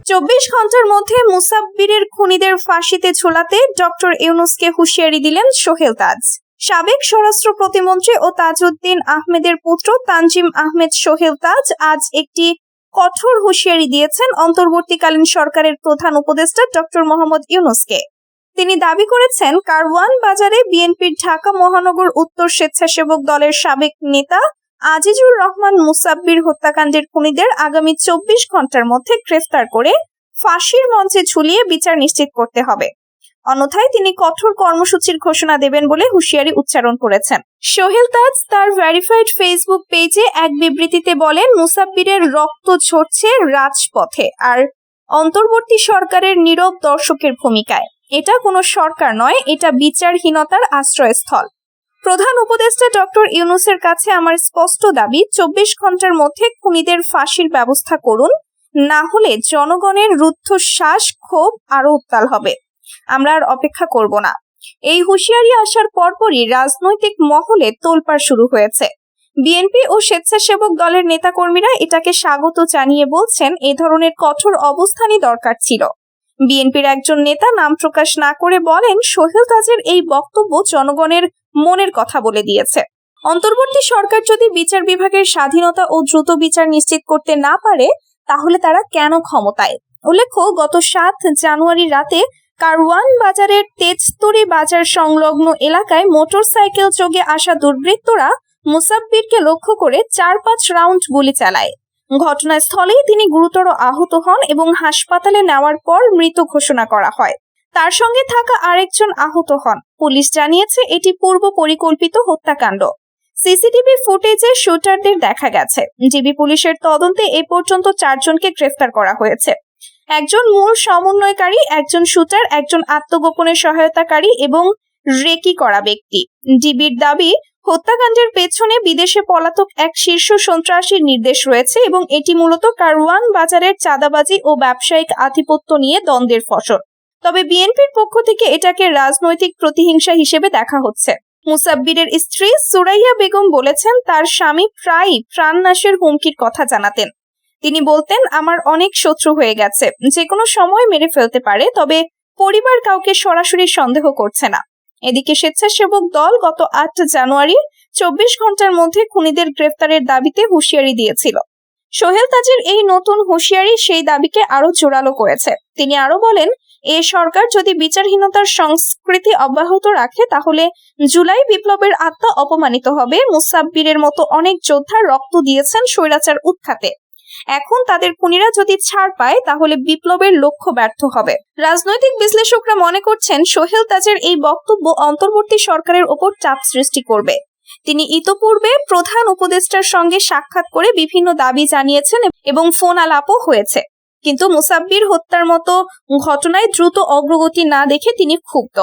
24 ঘন্টার মধ্যে মুসাব্বিরের খুনিদের ফাঁসিতে ঝোলাতে ডক্টর ইউনূসকে হুঁশিয়ারি দিলেন সোহেল তাজ। সাবেক স্বরাষ্ট্র প্রতিমন্ত্রী ও তাজউদ্দিন আহমেদের পুত্র তানজিম আহমেদ সোহেল তাজ আজ একটি কঠোর হুঁশিয়ারি দিয়েছেন অন্তর্বর্তীকালীন সরকারের প্রধান উপদেষ্টা ডক্টর মোহাম্মদ ইউনূসকে। তিনি দাবি করেছেন, কারওয়ান বাজারে বিএনপির ঢাকা মহানগর উত্তর স্বেচ্ছাসেবক দলের সাবেক নেতা আজিজুর রহমান মুসাব্বির হত্যাকাণ্ডের খুনিদের আগামী 24 ঘন্টার মধ্যে গ্রেফতার করে ফাঁসির মঞ্চে ঝুলিয়ে বিচার নিশ্চিত করতে হবে, অন্যথায় তিনি কঠোর কর্মসূচির ঘোষণা দেবেন বলে হুঁশিয়ারি উচ্চারণ করেছেন। সোহেল তাজ তার ভেরিফাইড ফেসবুক পেজে এক বিবৃতিতে বলেন, মুসাব্বিরের রক্ত ঝরছে রাজপথে আর অন্তর্বর্তী সরকারের নীরব দর্শকের ভূমিকায়। এটা কোনো সরকার নয়, এটা বিচারহীনতার আশ্রয়স্থল। প্রধান উপদেষ্টা ডক্টর ইউনূসের কাছে আমার স্পষ্ট দাবি, 24 ঘন্টার মধ্যে খুনিদের ফাঁসির ব্যবস্থা করুন, না হলে জনগণের রুদ্ধশ্বাস ক্ষোভ আরো উত্তাল হবে। আমরা আর অপেক্ষা করব না। এই হুঁশিয়ারি আসার পরপরই রাজনৈতিক মহলে তোলপাড় শুরু হয়েছে। বিএনপি ও স্বেচ্ছাসেবক দলের নেতাকর্মীরা এটাকে স্বাগত জানিয়ে বলছেন, এই ধরনের কঠোর অবস্থানই দরকার ছিল। বিএনপির একজন নেতা নাম প্রকাশ না করে বলেন, সোহেল তাজের এই বক্তব্য জনগণের মনের কথা বলে দিয়েছে। অন্তর্বর্তী সরকার যদি বিচার বিভাগের স্বাধীনতা ও দ্রুত বিচার নিশ্চিত করতে না পারে, তাহলে তারা কেন ক্ষমতায়? উল্লেখ্য, গত 7 জানুয়ারি রাতে কারওয়ান বাজারের তেজতুরি বাজার সংলগ্ন এলাকায় মোটরসাইকেল যোগে আসা দুর্বৃত্তরা মুসাব্বিরকে লক্ষ্য করে 4-5 রাউন্ড গুলি চালায়। ঘটনাস্থলেই তিনি গুরুতর আহত হন এবং হাসপাতালে নেওয়ার পর মৃত ঘোষণা করা হয়। তার সঙ্গে থাকা আরেকজন আহত হন। পুলিশ জানিয়েছে এটি পূর্ব পরিকল্পিত হত্যাকাণ্ড। সিসিটিভি ফুটেজে শুটারদের দেখা গেছে। জিবি পুলিশের তদন্তে এ পর্যন্ত 4 জনকে গ্রেফতার করা হয়েছে। একজন মূল সমন্বয়কারী, একজন শুটার, একজন আত্মগোপনের সহায়তাকারী এবং রেকি করা ব্যক্তি। ডিবির দাবি, হত্যাকাণ্ডের পেছনে বিদেশে পলাতক এক শীর্ষ সন্ত্রাসীর নির্দেশ রয়েছে এবং এটি মূলত কারওয়ান বাজারের চাঁদাবাজি ও ব্যবসায়িক আধিপত্য নিয়ে দ্বন্দ্বের ফসল। তবে বিএনপির পক্ষ থেকে এটাকে রাজনৈতিক প্রতিহিংসা হিসেবে দেখা হচ্ছে। মুসাব্বিরের স্ত্রী সুরাইয়া বেগম বলেছেন, তার স্বামী প্রায়ই প্রাণনাশের হুমকির কথা জানাতেন। তিনি বলতেন, আমার অনেক শত্রু হয়ে গেছে, যে কোনো সময় মেরে ফেলতে পারে, তবে পরিবার কাউকে সরাসরি সন্দেহ করছে না। এদিকে স্বেচ্ছাসেবক দল গত 8 জানুয়ারি 24 ঘন্টার মধ্যে খুনিদের গ্রেফতারের দাবিতে হুঁশিয়ারি দিয়েছিল। সোহেল তাজের এই নতুন হুঁশিয়ারি সেই দাবিকে আরো জোরালো করেছে। তিনি আরো বলেন, এই সরকার যদি বিচারহীনতার সংস্কৃতি অব্যাহত রাখে, তাহলে জুলাই বিপ্লবের আত্মা অপমানিত হবে। মুসাব্বিরের মতো অনেক যোদ্ধা রক্ত দিয়েছেন স্বৈরাচার উৎখাতে। এখন তাদের খুনিরা যদি ছাড় পায়, তাহলে বিপ্লবের লক্ষ্য ব্যর্থ হবে। রাজনৈতিক বিশ্লেষকরা মনে করছেন, সোহেল তাজের এই বক্তব্য অন্তর্বর্তী সরকারের উপর চাপ সৃষ্টি করবে। তিনি ইতোপূর্বে প্রধান উপদেষ্টার সঙ্গে সাক্ষাৎ করে বিভিন্ন দাবি জানিয়েছেন এবং ফোন আলাপও হয়েছে, কিন্তু মুসাব্বির হত্যার মতো ঘটনায় দ্রুত অগ্রগতি না দেখে তিনি ক্ষুব্ধ।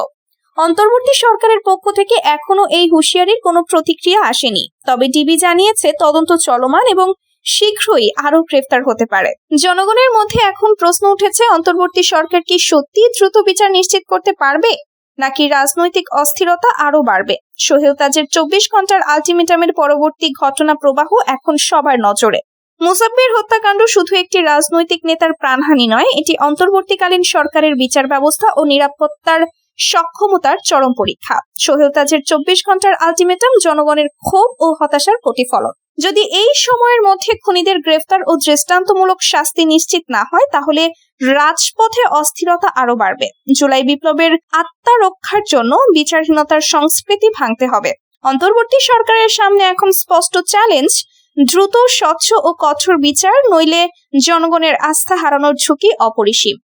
অন্তর্বর্তী সরকারের পক্ষ থেকে এখনো এই হুঁশিয়ারির কোনো প্রতিক্রিয়া আসেনি। তবে ডিবি জানিয়েছে তদন্ত চলমান এবং শীঘ্রই আরো গ্রেফতার হতে পারে। জনগণের মধ্যে এখন প্রশ্ন উঠেছে, অন্তর্বর্তী সরকার কি সত্যি দ্রুত বিচার নিশ্চিত করতে পারবে, নাকি রাজনৈতিক অস্থিরতা আরো বাড়বে? সোহেল তাজের 24 ঘন্টার আলটিমেটামের পরবর্তী ঘটনা প্রবাহ এখন সবার নজরে। মুসাব্বির হত্যাকাণ্ড শুধু একটি রাজনৈতিক নেতার প্রাণহানি নয়, এটি অন্তর্বর্তীকালীন সরকারের বিচার ব্যবস্থা ও নিরাপত্তার সক্ষমতার চরম পরীক্ষা। সোহেল তাজের 24 ঘন্টার আলটিমেটাম জনগণের ক্ষোভ ও হতাশার প্রতিফলন। যদি এই সময়ের মধ্যে খুনিদের গ্রেফতার ও দৃষ্টান্তমূলক শাস্তি নিশ্চিত না হয়, তাহলে রাজপথে অস্থিরতা আরো বাড়বে। জুলাই বিপ্লবের আত্মা রক্ষার জন্য বিচারহীনতার সংস্কৃতি ভাঙতে হবে। অন্তর্বর্তী সরকারের সামনে এখন স্পষ্ট চ্যালেঞ্জ, দ্রুত, স্বচ্ছ ও কঠোর বিচার, নইলে জনগণের আস্থা হারানোর ঝুঁকি অপরিসীম।